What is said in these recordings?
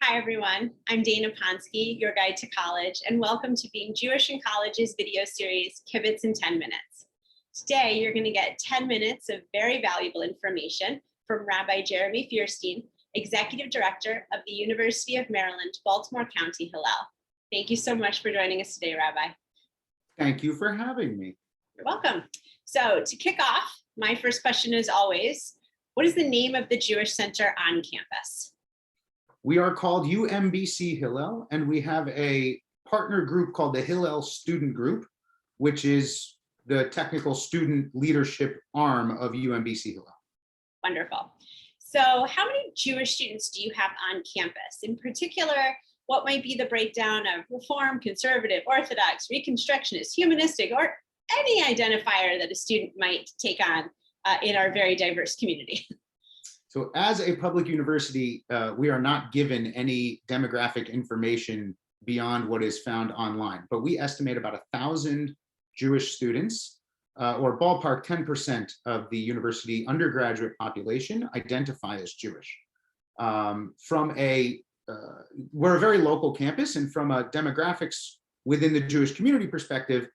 Hi, everyone. I'm Dana Ponsky, your guide to college, and welcome to Being Jewish in College's video series, Kibbutz in 10 Minutes. Today, you're going to get 10 minutes of very valuable information from Rabbi Jeremy Fierstein, Executive Director of the University of Maryland, Baltimore County, Hillel. Thank you so much for joining us today, Rabbi. Thank you for having me. You're welcome. So to kick off, my first question is always, what is the name of the Jewish Center on campus? We are called UMBC Hillel, and we have a partner group called the Hillel Student Group, which is the technical student leadership arm of UMBC Hillel. Wonderful. So how many Jewish students do you have on campus? In particular, what might be the breakdown of Reform, Conservative, Orthodox, Reconstructionist, Humanistic, or any identifier that a student might take on in our very diverse community? So as a public university, we are not given any demographic information beyond what is found online, but we estimate about 1,000 Jewish students, or ballpark 10% of the university undergraduate population identify as Jewish. We're a very local campus, and from a demographics within the Jewish community perspective,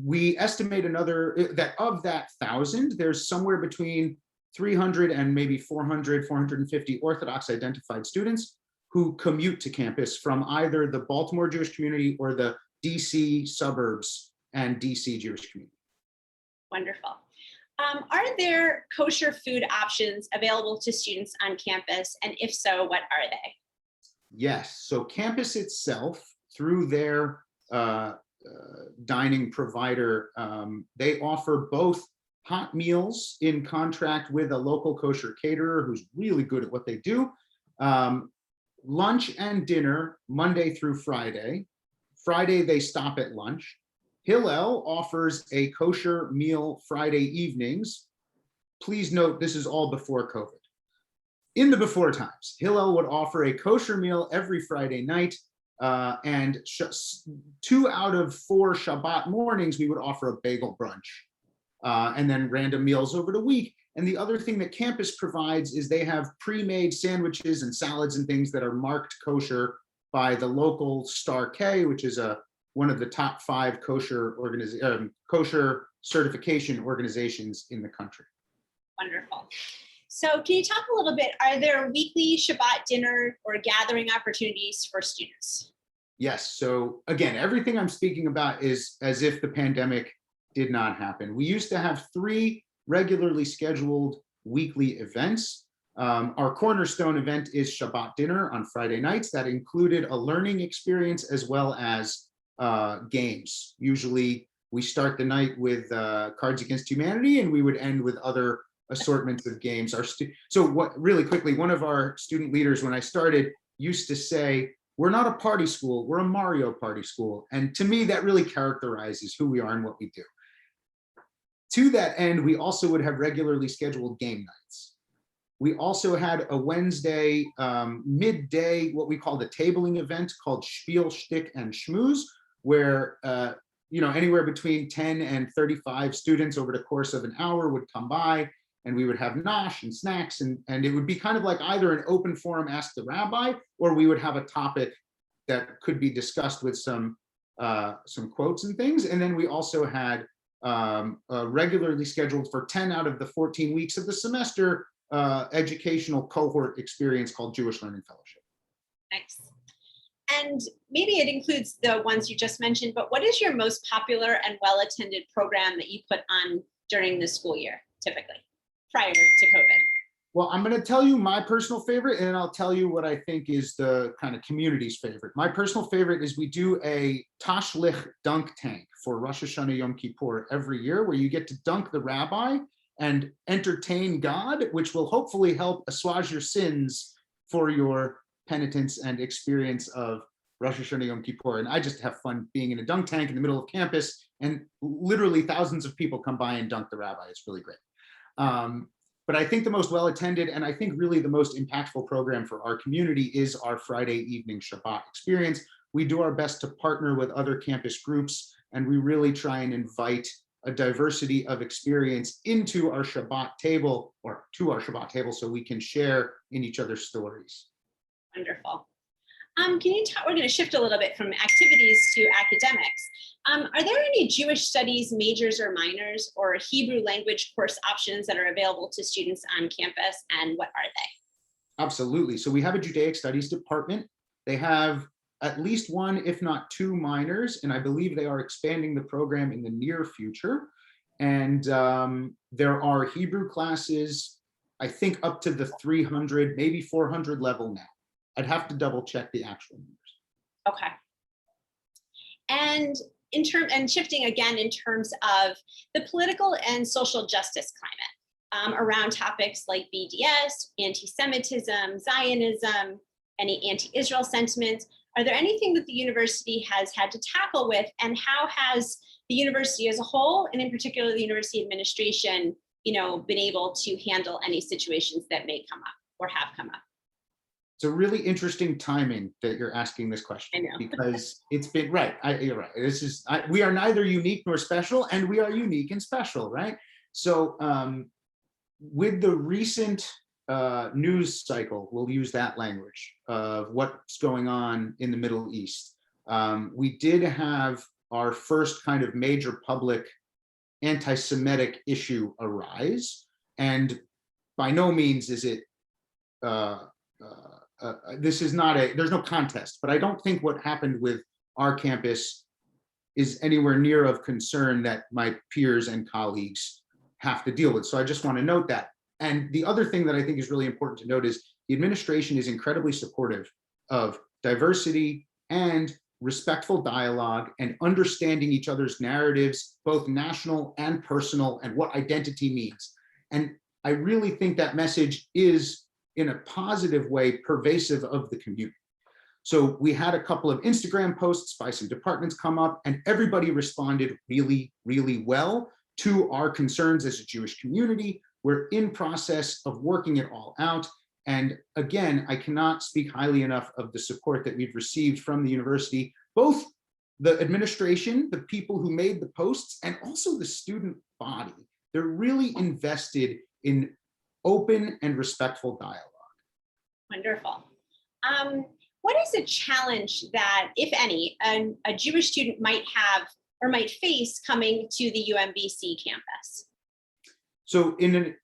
we estimate that of that 1,000, there's somewhere between 300 and maybe 400, 450 Orthodox identified students who commute to campus from either the Baltimore Jewish community or the DC suburbs and DC Jewish community. Wonderful. Are there kosher food options available to students on campus? And if so, what are they? Yes, so campus itself, through their dining provider, they offer both hot meals in contract with a local kosher caterer who's really good at what they do. Lunch and dinner, Monday through Friday. Friday, they stop at lunch. Hillel offers a kosher meal Friday evenings. Please note, this is all before COVID. In the before times, Hillel would offer a kosher meal every Friday night, and 2 out of 4 Shabbat mornings, we would offer a bagel brunch. And then random meals over the week. And the other thing that campus provides is they have pre-made sandwiches and salads and things that are marked kosher by the local Star K, which is one of the top 5 kosher certification organizations in the country. Wonderful. So can you talk a little bit, are there weekly Shabbat dinner or gathering opportunities for students? Yes, so again, everything I'm speaking about is as if the pandemic did not happen. We used to have 3 regularly scheduled weekly events. Our cornerstone event is Shabbat dinner on Friday nights. That included a learning experience as well as games. Usually we start the night with Cards Against Humanity, and we would end with other assortments of games. Really quickly, one of our student leaders when I started used to say, we're not a party school, we're a Mario Party school. And to me, that really characterizes who we are and what we do. To that end, we also would have regularly scheduled game nights. We also had a Wednesday midday, what we called a tabling event called Spiel, Shtick, and Schmooze, where anywhere between 10 and 35 students over the course of an hour would come by, and we would have nosh and snacks, and it would be kind of like either an open forum, ask the rabbi, or we would have a topic that could be discussed with some quotes and things. And then we also had regularly scheduled for 10 out of the 14 weeks of the semester, educational cohort experience called Jewish Learning Fellowship. Nice. And maybe it includes the ones you just mentioned, but what is your most popular and well-attended program that you put on during the school year, typically, prior to COVID? Well, I'm going to tell you my personal favorite, and I'll tell you what I think is the kind of community's favorite. My personal favorite is we do a Tashlich dunk tank for Rosh Hashanah Yom Kippur every year, where you get to dunk the rabbi and entertain God, which will hopefully help assuage your sins for your penitence and experience of Rosh Hashanah Yom Kippur. And I just have fun being in a dunk tank in the middle of campus, and literally thousands of people come by and dunk the rabbi. It's really great. But I think the most well-attended, and I think really the most impactful program for our community is our Friday evening Shabbat experience. We do our best to partner with other campus groups, and we really try and invite a diversity of experience into our Shabbat table, or to our Shabbat table, so we can share in each other's stories. Wonderful. Can you talk, we're going to shift a little bit from activities to academics. Are there any Jewish studies majors or minors or Hebrew language course options that are available to students on campus, and what are they? Absolutely. So we have a Judaic Studies department. They have at least one, if not two minors, and I believe they are expanding the program in the near future. And there are Hebrew classes, I think up to the 300, maybe 400 level now. I'd have to double check the actual numbers. Okay. And shifting again in terms of the political and social justice climate around topics like BDS, anti-Semitism, Zionism, any anti-Israel sentiments, are there anything that the university has had to tackle with, and how has the university as a whole, and in particular the university administration, been able to handle any situations that may come up or have come up? It's a really interesting timing that you're asking this question, because it's been you're right. We are neither unique nor special, and we are unique and special, right? So with the recent news cycle, we'll use that language of what's going on in the Middle East. We did have our first kind of major public anti-Semitic issue arise, and by no means is it this is not there's no contest, but I don't think what happened with our campus is anywhere near of concern that my peers and colleagues have to deal with. So I just want to note that. And the other thing that I think is really important to note is the administration is incredibly supportive of diversity and respectful dialogue and understanding each other's narratives, both national and personal, and what identity means. And I really think that message is, in a positive way, pervasive of the community. So we had a couple of Instagram posts by some departments come up, and everybody responded really, really well to our concerns as a Jewish community. We're in process of working it all out. And again, I cannot speak highly enough of the support that we've received from the university, both the administration, the people who made the posts, and also the student body. They're really invested in open and respectful dialogue. Wonderful. What is a challenge that, if any, a Jewish student might have or might face coming to the UMBC campus? So in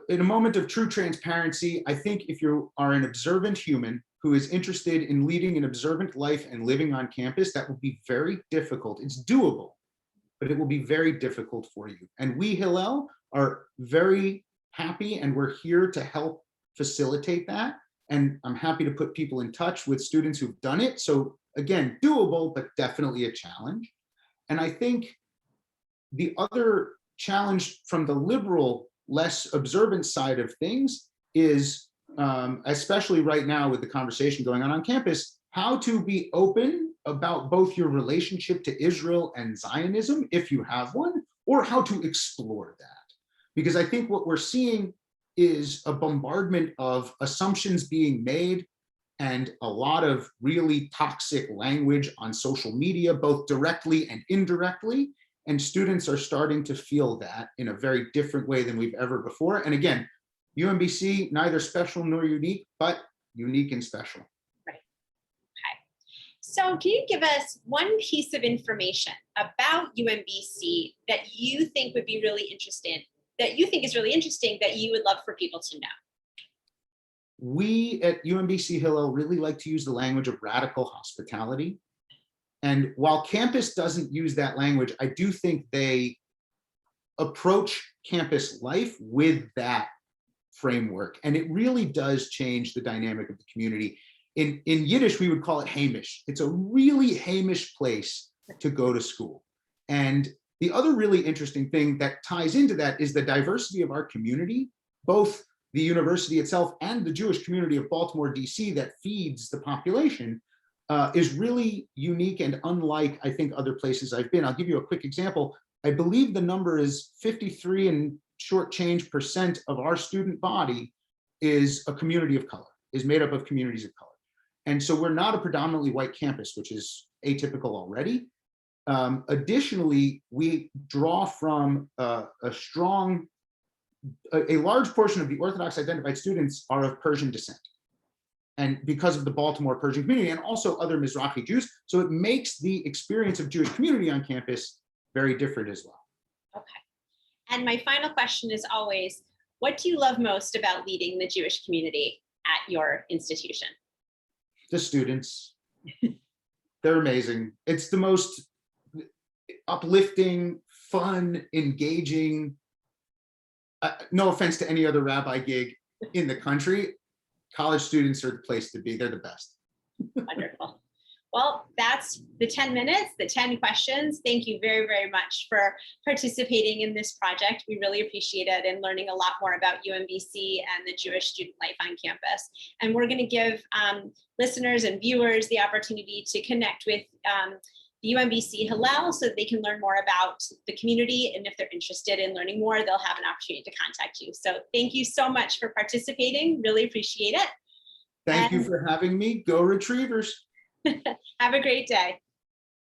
a moment of true transparency, I think if you are an observant human who is interested in leading an observant life and living on campus, that will be very difficult. It's doable, but it will be very difficult for you. And we, Hillel, are very happy, and we're here to help facilitate that. And I'm happy to put people in touch with students who've done it. So again, doable, but definitely a challenge. And I think the other challenge from the liberal, less observant side of things is, especially right now with the conversation going on campus, how to be open about both your relationship to Israel and Zionism, if you have one, or how to explore that. Because I think what we're seeing is a bombardment of assumptions being made and a lot of really toxic language on social media, both directly and indirectly. And students are starting to feel that in a very different way than we've ever before. And again, UMBC, neither special nor unique, but unique and special. Right. Okay. So can you give us one piece of information about UMBC that you think would be really interesting, that you think is really interesting, that you would love for people to know? We at UMBC Hillel really like to use the language of radical hospitality. And while campus doesn't use that language, I do think they approach campus life with that framework. And it really does change the dynamic of the community. In Yiddish, we would call it Hamish. It's a really Hamish place to go to school. And the other really interesting thing that ties into that is the diversity of our community, both the university itself and the Jewish community of Baltimore, DC, that feeds the population, is really unique and unlike, I think, other places I've been. I'll give you a quick example. I believe the number is 53 and short change % of our student body is a community of color, is made up of communities of color. And so we're not a predominantly white campus, which is atypical already. Additionally, we draw from a large portion of the Orthodox identified students are of Persian descent. and because of the Baltimore Persian community and also other Mizrahi Jews. So it makes the experience of Jewish community on campus very different as well. Okay. And my final question is always, what do you love most about leading the Jewish community at your institution? The students, they're amazing. It's the most uplifting, fun, engaging, no offense to any other rabbi gig in the country. College students are the place to be. They're the best. Wonderful. Well, that's the 10 minutes, the 10 questions. Thank you very, very much for participating in this project. We really appreciate it and learning a lot more about UMBC and the Jewish student life on campus. And we're going to give listeners and viewers the opportunity to connect with the UMBC Hillel so that they can learn more about the community. And if they're interested in learning more, they'll have an opportunity to contact you. So thank you so much for participating. Really appreciate it. Thank you for having me. Go Retrievers. Have a great day.